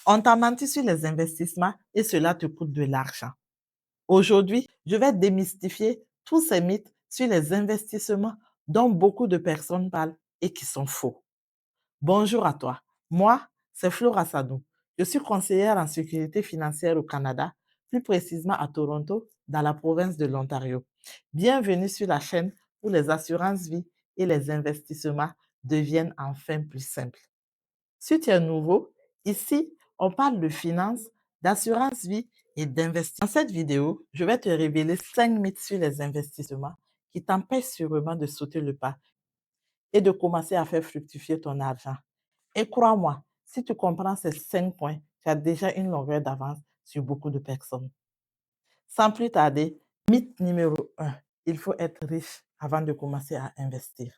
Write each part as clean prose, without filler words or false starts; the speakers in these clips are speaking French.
On t'a menti sur les investissements et cela te coûte de l'argent. Aujourd'hui, je vais démystifier tous ces mythes sur les investissements dont beaucoup de personnes parlent et qui sont faux. Bonjour à toi. Moi, c'est Flora Sadou. Je suis conseillère en sécurité financière au Canada, plus précisément à Toronto, dans la province de l'Ontario. Bienvenue sur la chaîne où les assurances vie et les investissements deviennent enfin plus simples. Si tu es nouveau, ici, on parle de finances, d'assurance vie et d'investissement. Dans cette vidéo, je vais te révéler 5 mythes sur les investissements qui t'empêchent sûrement de sauter le pas et de commencer à faire fructifier ton argent. Et crois-moi, si tu comprends ces 5 points, tu as déjà une longueur d'avance sur beaucoup de personnes. Sans plus tarder, mythe numéro 1, il faut être riche avant de commencer à investir.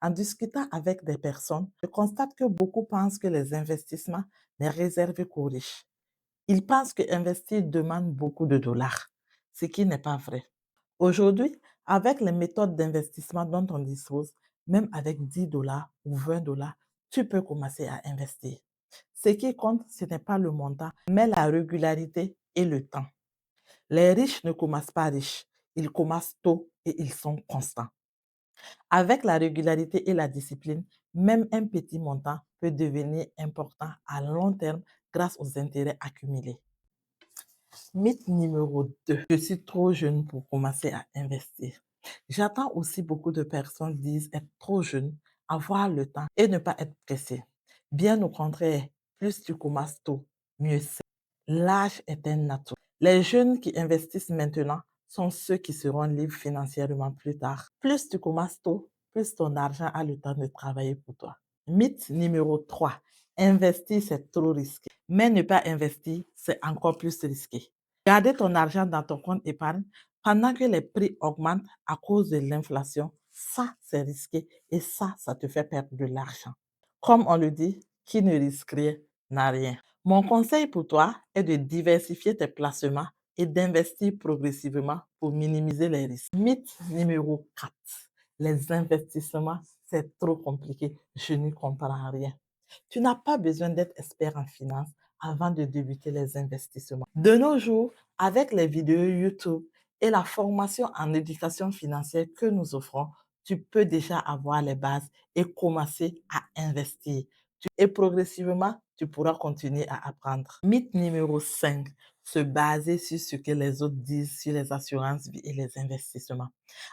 En discutant avec des personnes, je constate que beaucoup pensent que les investissements n'est réservé qu'aux riches. Ils pensent que investir demande beaucoup de dollars, ce qui n'est pas vrai. Aujourd'hui, avec les méthodes d'investissement dont on dispose, même avec 10 dollars ou 20 dollars, tu peux commencer à investir. Ce qui compte, ce n'est pas le montant, mais la régularité et le temps. Les riches ne commencent pas riches, ils commencent tôt et ils sont constants. Avec la régularité et la discipline, même un petit montant peut devenir important à long terme grâce aux intérêts accumulés. Mythe numéro 2. Je suis trop jeune pour commencer à investir. J'entends aussi beaucoup de personnes disent être trop jeune, avoir le temps et ne pas être pressé. Bien au contraire, plus tu commences tôt, mieux c'est. L'âge est un atout. Les jeunes qui investissent maintenant sont ceux qui seront libres financièrement plus tard. Plus tu commences tôt, plus ton argent a le temps de travailler pour toi. Mythe numéro 3. Investir, c'est trop risqué. Mais ne pas investir, c'est encore plus risqué. Garder ton argent dans ton compte épargne pendant que les prix augmentent à cause de l'inflation, ça, c'est risqué et ça te fait perdre de l'argent. Comme on le dit, qui ne risque rien n'a rien. Mon conseil pour toi est de diversifier tes placements et d'investir progressivement pour minimiser les risques. Mythe numéro 4. Les investissements, c'est trop compliqué. Je n'y comprends rien. Tu n'as pas besoin d'être expert en finance avant de débuter les investissements. De nos jours, avec les vidéos YouTube et la formation en éducation financière que nous offrons, tu peux déjà avoir les bases et commencer à investir. Et progressivement, tu pourras continuer à apprendre. Mythe numéro 5, se baser sur ce que les autres disent sur les assurances vie et les investissements.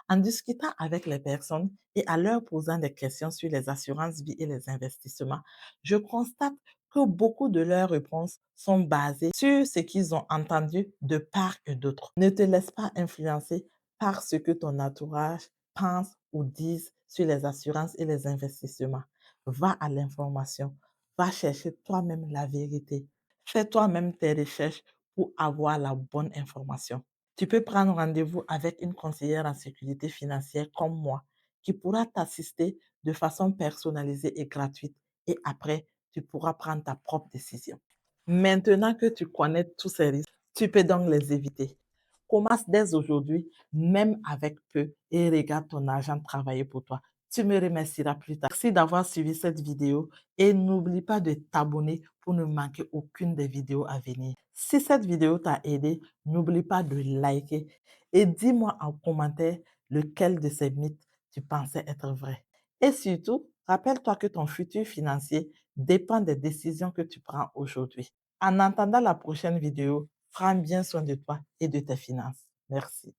En discutant avec les personnes et en leur posant des questions sur les assurances vie et les investissements, je constate que beaucoup de leurs réponses sont basées sur ce qu'ils ont entendu de part et d'autre. Ne te laisse pas influencer par ce que ton entourage pense ou dise sur les assurances et les investissements. Va à l'information, va chercher toi-même la vérité. Fais toi-même tes recherches pour avoir la bonne information. Tu peux prendre rendez-vous avec une conseillère en sécurité financière comme moi qui pourra t'assister de façon personnalisée et gratuite et après, tu pourras prendre ta propre décision. Maintenant que tu connais tous ces risques, tu peux donc les éviter. Commence dès aujourd'hui, même avec peu, et regarde ton argent travailler pour toi. Tu me remercieras plus tard. Merci d'avoir suivi cette vidéo et n'oublie pas de t'abonner pour ne manquer aucune des vidéos à venir. Si cette vidéo t'a aidé, n'oublie pas de liker et dis-moi en commentaire lequel de ces mythes tu pensais être vrai. Et surtout, rappelle-toi que ton futur financier dépend des décisions que tu prends aujourd'hui. En attendant la prochaine vidéo, prends bien soin de toi et de tes finances. Merci.